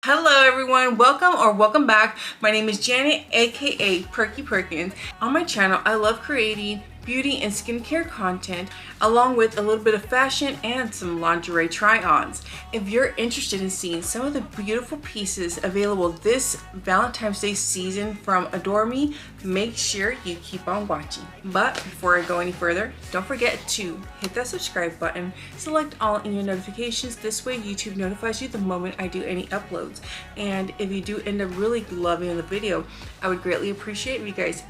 Hello everyone, welcome back. My name is Janet, aka PerkiPerkins. On my channel, I love creating beauty and skincare content along with a little bit of fashion and some lingerie try-ons. If you're interested in seeing some of the beautiful pieces available this Valentine's Day season from AdorEme, make sure you keep on watching. But before I go any further, don't forget to hit that subscribe button, select all in your notifications. This way YouTube notifies you the moment I do any uploads. And if you do end up really loving the video, I would greatly appreciate if you guys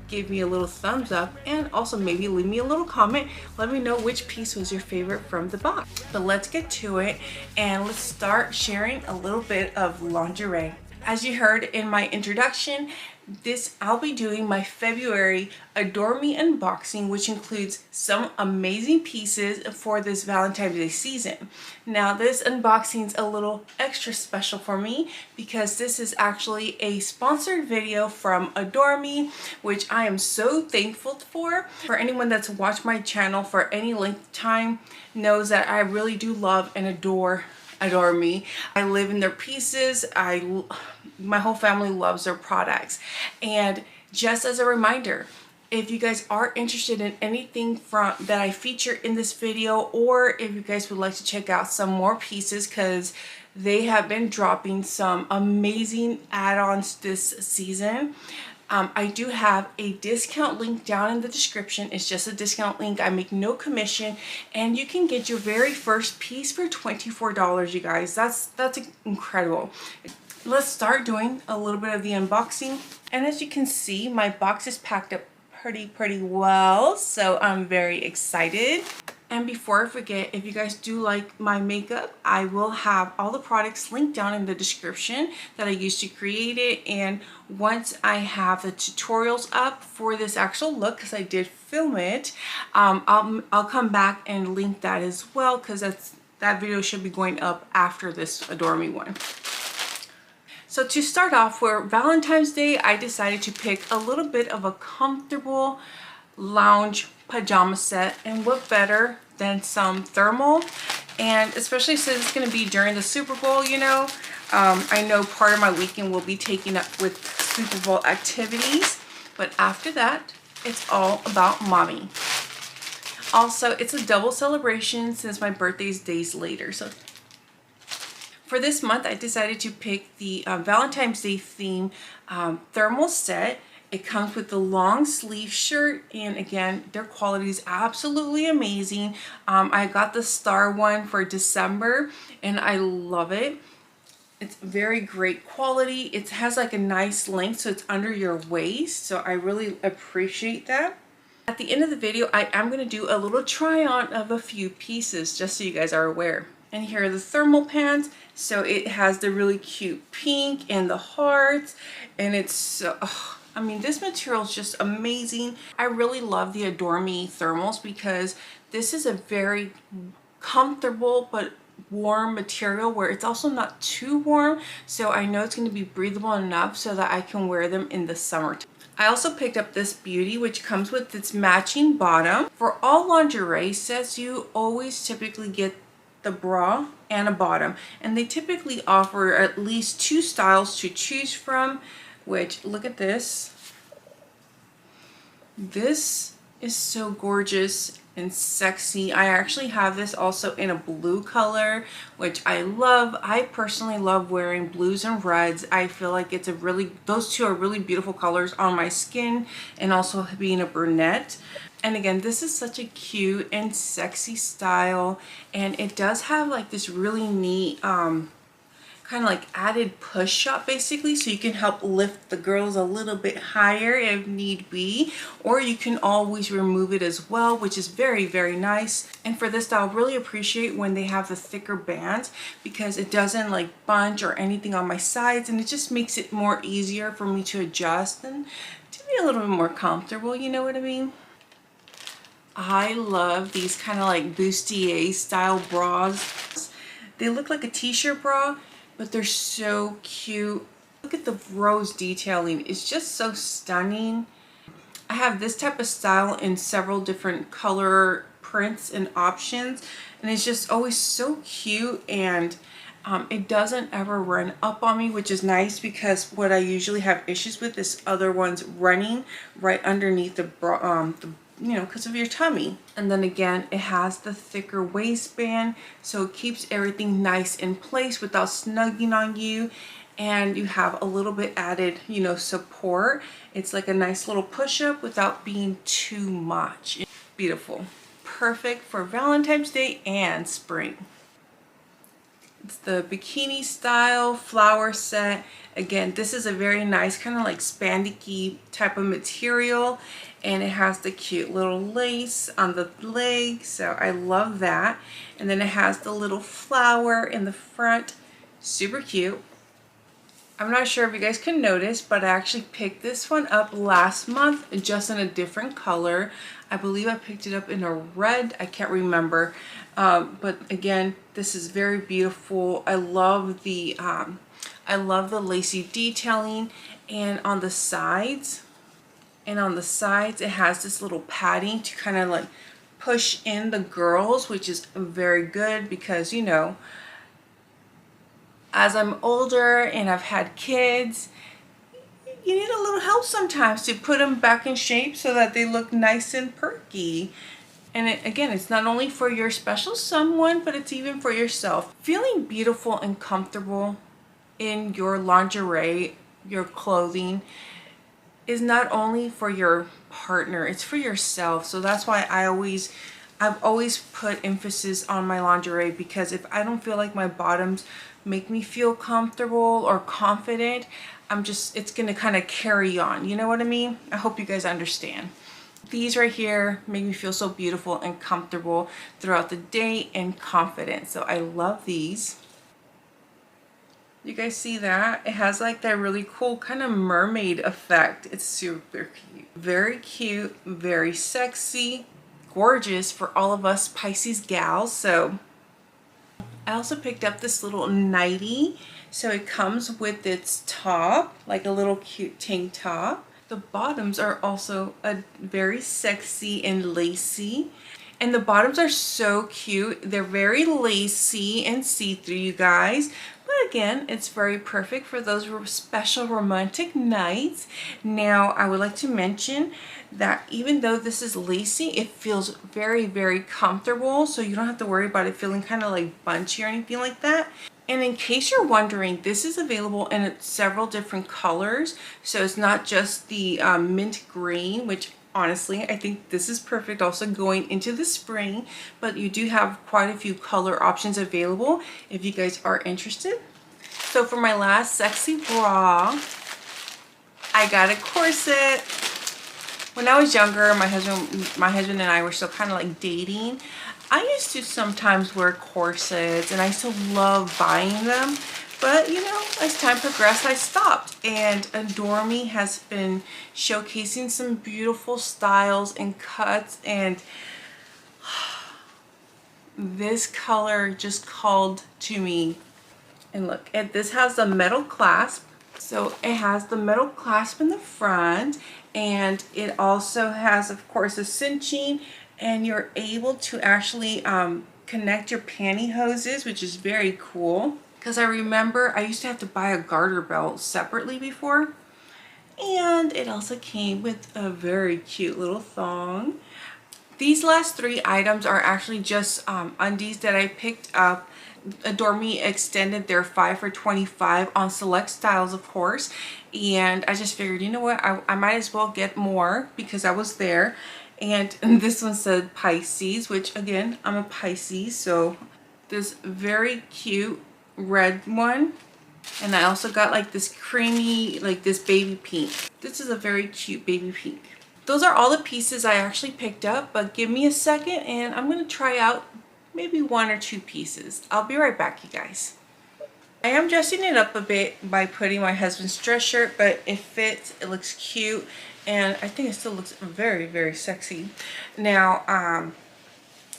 give me a little thumbs up and also maybe leave me a little comment. Let me know which piece was your favorite from the box. But let's get to it and let's start sharing a little bit of lingerie. As you heard in my introduction, I'll be doing my February AdorEme unboxing, which includes some amazing pieces for this Valentine's Day season. Now this unboxing is a little extra special for me because this is actually a sponsored video from AdorEme, which I am so thankful for. For anyone that's watched my channel for any length of time knows that I really do love and adore AdorEme. I live in their pieces. My whole family loves their products. And just as a reminder, if you guys are interested in anything that I feature in this video, or if you guys would like to check out some more pieces, because they have been dropping some amazing add-ons this season, I do have a discount link down in the description. It's just a discount link. I make no commission, and you can get your very first piece for $24, you guys. That's incredible. Let's start doing a little bit of the unboxing. And as you can see, my box is packed up pretty well, so I'm very excited. And before I forget, if you guys do like my makeup, I will have all the products linked down in the description that I used to create it. And once I have the tutorials up for this actual look, because I did film it, I'll come back and link that as well, because that video should be going up after this AdorEme one. So to start off, for Valentine's Day, I decided to pick a little bit of a comfortable lounge pajama set, and what better than some thermal, and especially since it's going to be during the Super Bowl, you know. I know part of my weekend will be taken up with Super Bowl activities, but after that it's all about mommy. Also, it's a double celebration since my birthday is days later. So for this month, I decided to pick the Valentine's Day theme thermal set. It comes with the long sleeve shirt, and again, their quality is absolutely amazing. I got the star one for December, and I love it. It's very great quality. It has like a nice length, so it's under your waist, so I really appreciate that. At the end of the video, I am going to do a little try on of a few pieces, just so you guys are aware. And here are the thermal pants. So it has the really cute pink and the hearts, and it's so, I mean, this material is just amazing. I really love the AdorEme thermals because this is a very comfortable but warm material where it's also not too warm. So I know it's going to be breathable enough so that I can wear them in the summer. I also picked up this beauty, which comes with its matching bottom. For all lingerie sets, you always typically get the bra and a bottom, and they typically offer at least 2 styles to choose from, which, look at this. This is so gorgeous and sexy. I actually have this also in a blue color, which I love. I personally love wearing blues and reds. I feel like those two are really beautiful colors on my skin, and also being a brunette. And again, this is such a cute and sexy style, and it does have like this really neat kind of like added push up basically, so you can help lift the girls a little bit higher if need be, or you can always remove it as well, which is very nice. And for this style, I really appreciate when they have the thicker bands because it doesn't like bunch or anything on my sides, and it just makes it more easier for me to adjust and to be a little bit more comfortable, you know what I mean? I love these kind of like bustier style bras. They look like a t-shirt bra, but they're so cute. Look at the rose detailing. It's just so stunning. I have this type of style in several different color prints and options, and it's just always so cute. And It doesn't ever run up on me, which is nice because what I usually have issues with is other ones running right underneath the you know, because of your tummy. And then again, it has the thicker waistband, so it keeps everything nice in place without snugging on you. And you have a little bit added, you know, support. It's like a nice little push-up without being too much. It's beautiful. Perfect for Valentine's Day and spring. It's the bikini style flower set. Again, this is a very nice kind of like spandeky type of material, and it has the cute little lace on the leg, so I love that. And then it has the little flower in the front, super cute. I'm not sure if you guys can notice, but I actually picked this one up last month just in a different color. I believe I picked it up in a red, I can't remember. But again, this is very beautiful. I love the lacy detailing, and on the sides, it has this little padding to kind of like push in the girls, which is very good because, you know, as I'm older and I've had kids, you need a little help sometimes to put them back in shape so that they look nice and perky. And again, it's not only for your special someone, but it's even for yourself. Feeling beautiful and comfortable in your lingerie, your clothing, is not only for your partner, it's for yourself. So that's why I've always put emphasis on my lingerie, because if I don't feel like my bottoms make me feel comfortable or confident, it's gonna kind of carry on, you know what I mean? I hope you guys understand. These right here make me feel so beautiful and comfortable throughout the day and confident, so I love these. You guys see that? It has like that really cool kind of mermaid effect. It's super cute. Very cute, very sexy, gorgeous for all of us Pisces gals. So I also picked up this little nightie. So it comes with its top, like a little cute tank top. The bottoms are also very sexy and lacy. And the bottoms are so cute. They're very lacy and see-through, you guys. But again, it's very perfect for those special romantic nights. Now, I would like to mention that even though this is lacy, it feels very, very comfortable. So you don't have to worry about it feeling kind of like bunchy or anything like that. And in case you're wondering, this is available in several different colors. So it's not just the mint green, which honestly, I think this is perfect also going into the spring, but you do have quite a few color options available if you guys are interested. So for my last sexy bra, I got a corset. When I was younger, my husband and I were still kind of like dating. I used to sometimes wear corsets, and I still love buying them. But, you know, as time progressed, I stopped. And AdorEme has been showcasing some beautiful styles and cuts. And this color just called to me. And look, this has a metal clasp. So it has the metal clasp in the front. And it also has, of course, a cinching. And you're able to actually connect your pantyhoses, which is very cool. Because I remember I used to have to buy a garter belt separately before. And it also came with a very cute little thong. These last three items are actually just undies that I picked up. AdorEme extended their 5 for $25 on select styles, of course. And I just figured, you know what, I might as well get more because I was there. And this one said Pisces, which again, I'm a Pisces. So this very cute red one, and I also got like this creamy, like this baby pink. This is a very cute baby pink. Those are all the pieces I actually picked up, but give me a second and I'm gonna try out maybe 1 or 2 pieces. I'll be right back, you guys. I am dressing it up a bit by putting my husband's dress shirt, but it fits, it looks cute, and I think it still looks very, very sexy. Now,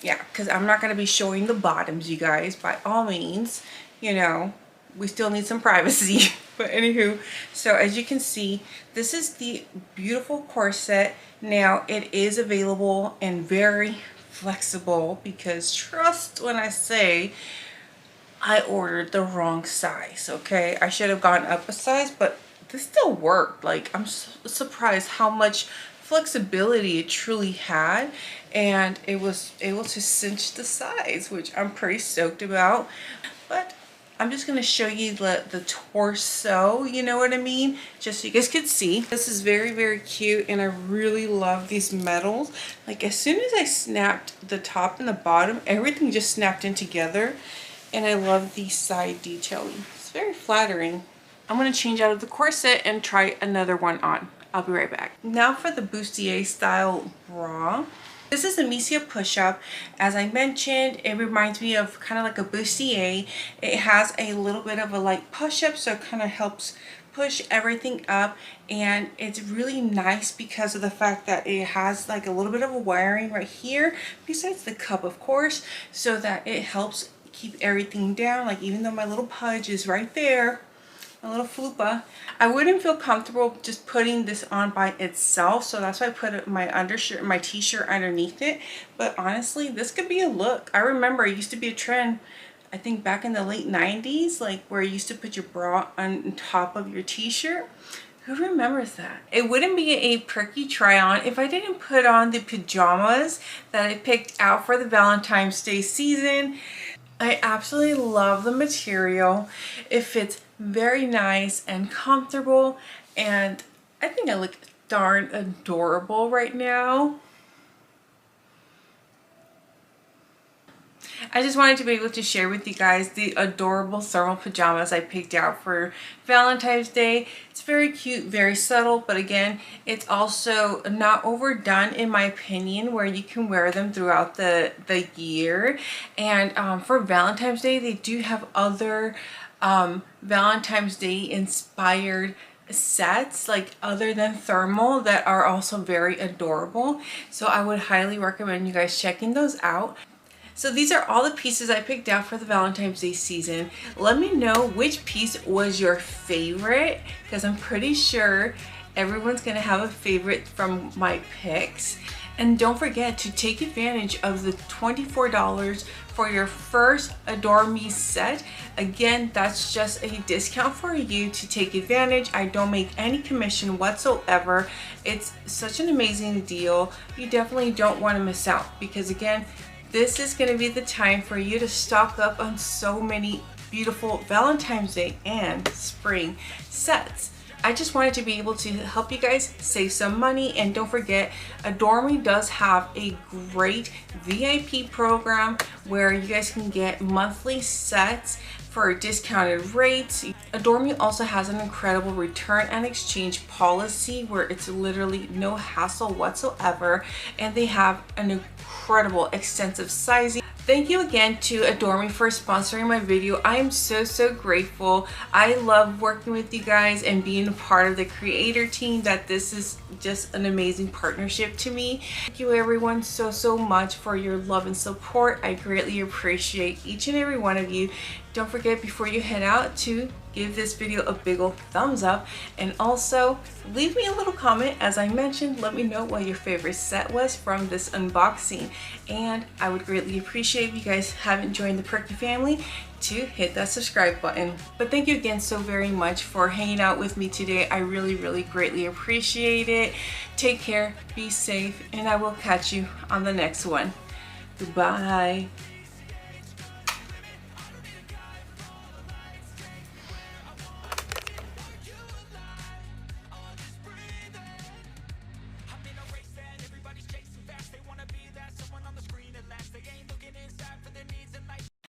yeah, because I'm not going to be showing the bottoms, you guys, by all means. You know, we still need some privacy. But anywho, so as you can see, this is the beautiful corset. Now, it is available and very flexible, because trust when I say I ordered the wrong size, okay? I should have gone up a size, but this still worked. Like, I'm surprised how much flexibility it truly had, and it was able to cinch the size, which I'm pretty stoked about. But I'm just going to show you the torso, you know what I mean? Just so you guys could see. This is very, very cute, and I really love these metals. Like, as soon as I snapped the top and the bottom, everything just snapped in together, and I love the side detailing. It's very flattering. I'm going to change out of the corset and try another one on. I'll be right back. Now for the bustier style bra. This is a Meissa Push Up. As I mentioned, it reminds me of kind of like a bustier. It has a little bit of a light push up, so it kind of helps push everything up, and it's really nice because of the fact that it has like a little bit of a wiring right here, besides the cup of course, so that it helps keep everything down. Like, even though my little pudge is right there, a little fupa, I wouldn't feel comfortable just putting this on by itself, so that's why I put my undershirt, my t-shirt underneath it. But honestly, this could be a look. I remember it used to be a trend, I think back in the late 90s, like where you used to put your bra on top of your t-shirt. Who remembers that? It wouldn't be a Perki try on if I didn't put on the pajamas that I picked out for the Valentine's Day season. I absolutely love the material. It fits very nice and comfortable, and I think I look darn adorable right now. I just wanted to be able to share with you guys the adorable thermal pajamas I picked out for Valentine's Day. It's very cute, very subtle, but again, it's also not overdone in my opinion, where you can wear them throughout the year. And for Valentine's Day, they do have other Valentine's Day inspired sets, like other than thermal, that are also very adorable. So I would highly recommend you guys checking those out. So these are all the pieces I picked out for the Valentine's Day season. Let me know which piece was your favorite, because I'm pretty sure everyone's gonna have a favorite from my picks. And don't forget to take advantage of the $24 for your first Adore Me set. Again, that's just a discount for you to take advantage. I don't make any commission whatsoever. It's such an amazing deal. You definitely don't want to miss out, because again, this is going to be the time for you to stock up on so many beautiful Valentine's Day and spring sets. I just wanted to be able to help you guys save some money. And don't forget, Adore Me does have a great VIP program where you guys can get monthly sets for discounted rates. Adore Me also has an incredible return and exchange policy where it's literally no hassle whatsoever, and they have an incredible extensive sizing. Thank you again to Adore Me for sponsoring my video. I am so grateful. I love working with you guys and being a part of the creator team. That this is just an amazing partnership to me. Thank you everyone so much for your love and support. I greatly appreciate each and every one of you. Don't forget, before you head out, to give this video a big ol' thumbs up, and also leave me a little comment. As I mentioned, let me know what your favorite set was from this unboxing, and I would greatly appreciate if you guys haven't joined the Perki family to hit that subscribe button. But thank you again so very much for hanging out with me today. I really greatly appreciate it. Take care, be safe, and I will catch you on the next one. Goodbye.